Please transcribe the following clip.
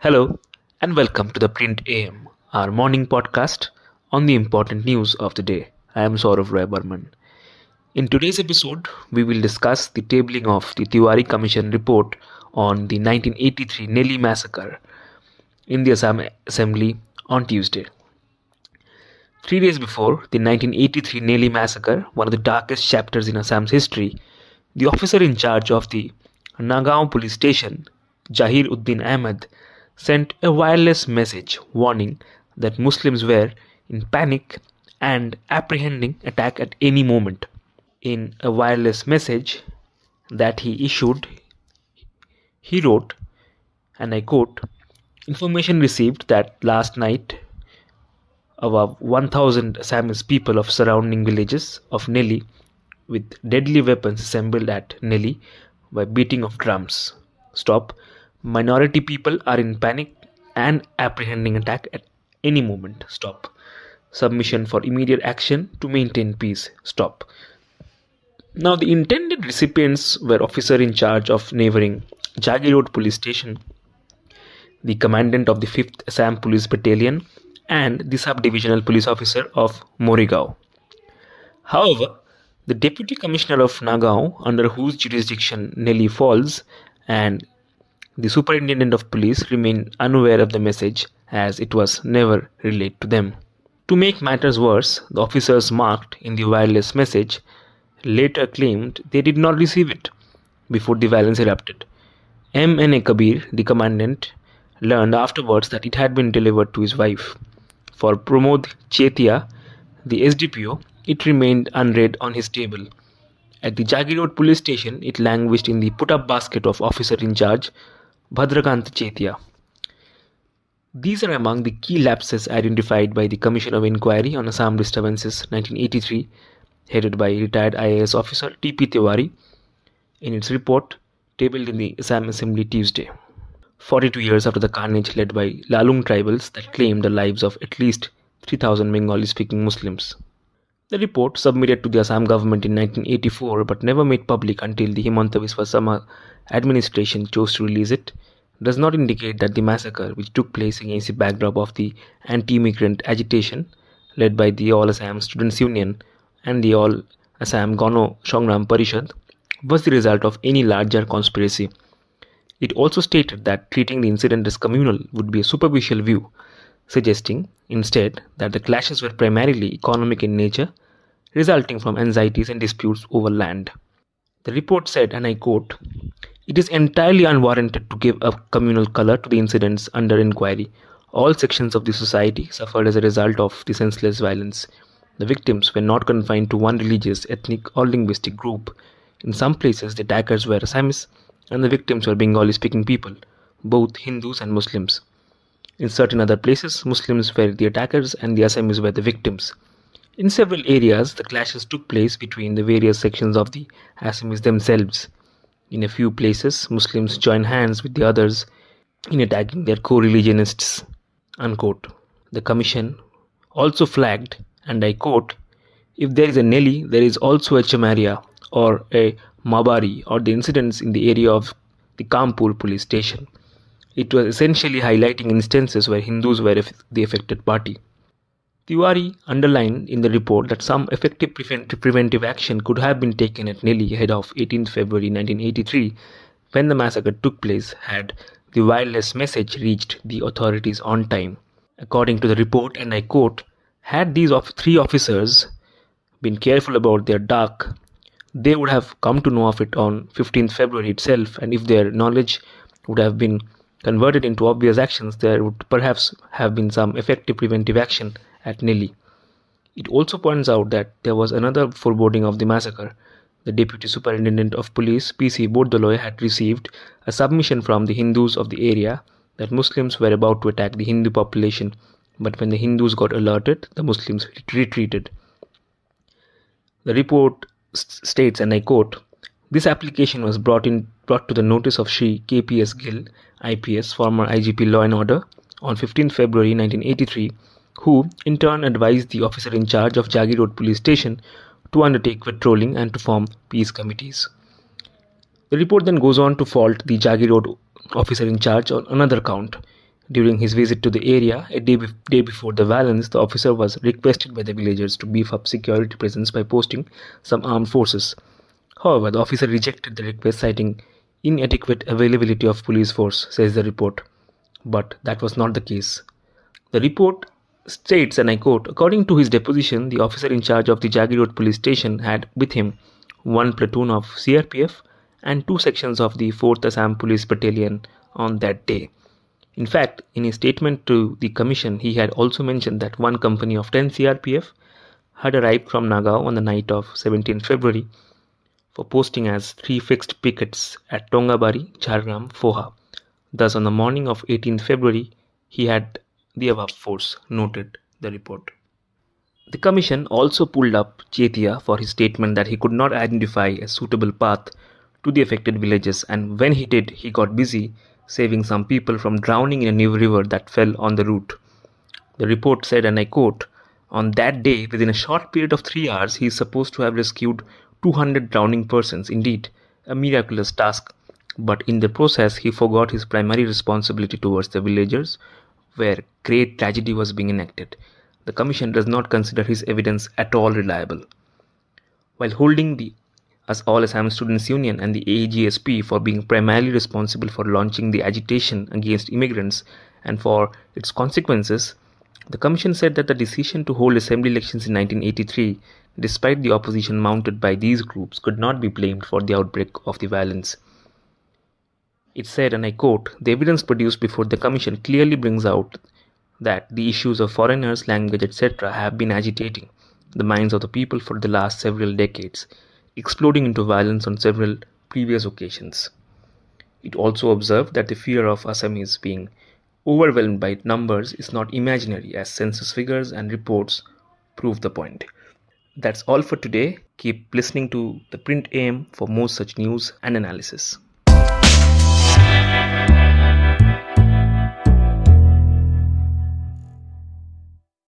Hello and welcome to the Print AM, our morning podcast on the important news of the day. I am Saurav Roy Burman. In today's episode, we will discuss the tabling of the Tewary Commission Report on the 1983 Nellie massacre in the Assam Assembly on Tuesday. 3 days before the 1983 Nellie massacre, one of the darkest chapters in Assam's history, the officer in charge of the Nagaon police station, Jahir Uddin Ahmed, sent a wireless message warning that Muslims were in panic and apprehending attack at any moment. In a wireless message that he issued, he wrote, and I quote, "Information received that last night about 1,000 Assamese people of surrounding villages of Nellie with deadly weapons assembled at Nellie by beating of drums. Stop. Minority people are in panic and apprehending attack at any moment. Stop. Submission for immediate action to maintain peace. Stop." Now, the intended recipients were officer in charge of neighboring Jagi Road police station, the commandant of the 5th Assam Police Battalion, and the sub-divisional police officer of Morigao. However, the Deputy Commissioner of Nagaon, under whose jurisdiction Nellie falls, and the Superintendent of Police remained unaware of the message as it was never relayed to them. To make matters worse, the officers marked in the wireless message later claimed they did not receive it before the violence erupted. M.N.A. Kabir, the commandant, learned afterwards that it had been delivered to his wife. For Pramod Chetia, the SDPO, it remained unread on his table. At the Jagi Road police station, it languished in the put-up basket of officer in charge, Bhadrakant Chetia. These are among the key lapses identified by the Commission of Inquiry on Assam Disturbances 1983, headed by retired IAS officer T.P. Tewary, in its report tabled in the Assam Assembly Tuesday. 42 years after the carnage led by Lalung tribals that claimed the lives of at least 3,000 Bengali-speaking Muslims. The report, submitted to the Assam government in 1984 but never made public until the Himanta Biswa Sarma administration chose to release it, does not indicate that the massacre, which took place against the backdrop of the anti-immigrant agitation led by the All Assam Students Union and the All Assam Gano Songram Parishad, was the result of any larger conspiracy. It also stated that treating the incident as communal would be a superficial view, suggesting instead that the clashes were primarily economic in nature, resulting from anxieties and disputes over land. The report said, and I quote, "It is entirely unwarranted to give a communal color to the incidents under inquiry. All sections of the society suffered as a result of the senseless violence. The victims were not confined to one religious, ethnic, or linguistic group. In some places, the attackers were Assamese, and the victims were Bengali-speaking people, both Hindus and Muslims. In certain other places, Muslims were the attackers and the Assamese were the victims. In several areas, the clashes took place between the various sections of the Assamese themselves. In a few places, Muslims joined hands with the others in attacking their co-religionists." Unquote. The commission also flagged, and I quote, "If there is a Nellie, there is also a Chamaria or a Mabari or the incidents in the area of the Kanpur police station." It was essentially highlighting instances where Hindus were the affected party. Tewary underlined in the report that some effective preventive action could have been taken at Nellie ahead of 18th February 1983, when the massacre took place, had the wireless message reached the authorities on time. According to the report, and I quote, "Had these three officers been careful about their dark, they would have come to know of it on 15th February itself, and if their knowledge would have been converted into obvious actions, there would perhaps have been some effective preventive action at Nellie." It also points out that there was another foreboding of the massacre. The Deputy Superintendent of Police, P.C. Bordoloy, had received a submission from the Hindus of the area that Muslims were about to attack the Hindu population, but when the Hindus got alerted, the Muslims retreated. The report states, and I quote, "This application was brought to the notice of Shri K.P.S. Gill, IPS, former IGP Law and Order, on 15th February 1983, who in turn advised the officer in charge of Jagi Road police station to undertake patrolling and to form peace committees." The report then goes on to fault the Jagi Road officer in charge on another count. During his visit to the area a day before the violence, the officer was requested by the villagers to beef up security presence by posting some armed forces. However, the officer rejected the request, citing inadequate availability of police force, says the report. But that was not the case. The report states, and I quote, according to his deposition, the officer in charge of the Jagi Road police station had with him one platoon of CRPF and two sections of the 4th Assam Police Battalion on that day. In fact, in his statement to the commission, he had also mentioned that one company of 10 CRPF had arrived from Nagaon on the night of 17 February for posting as 3 fixed pickets at Tongabari, Jhargram, Foha. Thus, on the morning of 18 February, he had the above force, noted the report. The commission also pulled up Chetia for his statement that he could not identify a suitable path to the affected villages, and when he did, he got busy saving some people from drowning in a new river that fell on the route. The report said, and I quote, on that day, within a short period of 3 hours, he is supposed to have rescued 200 drowning persons, indeed a miraculous task, but in the process he forgot his primary responsibility towards the villagers, where great tragedy was being enacted. The commission does not consider his evidence at all reliable. While holding the All Assam Students Union and the AAGSP for being primarily responsible for launching the agitation against immigrants and for its consequences, the commission said that the decision to hold assembly elections in 1983, despite the opposition mounted by these groups, could not be blamed for the outbreak of the violence. It said, and I quote, the evidence produced before the commission clearly brings out that the issues of foreigners, language, etc. have been agitating the minds of the people for the last several decades, exploding into violence on several previous occasions. It also observed that the fear of Assamese being overwhelmed by numbers is not imaginary, as census figures and reports prove the point. That's all for today. Keep listening to The Print AM for more such news and analysis.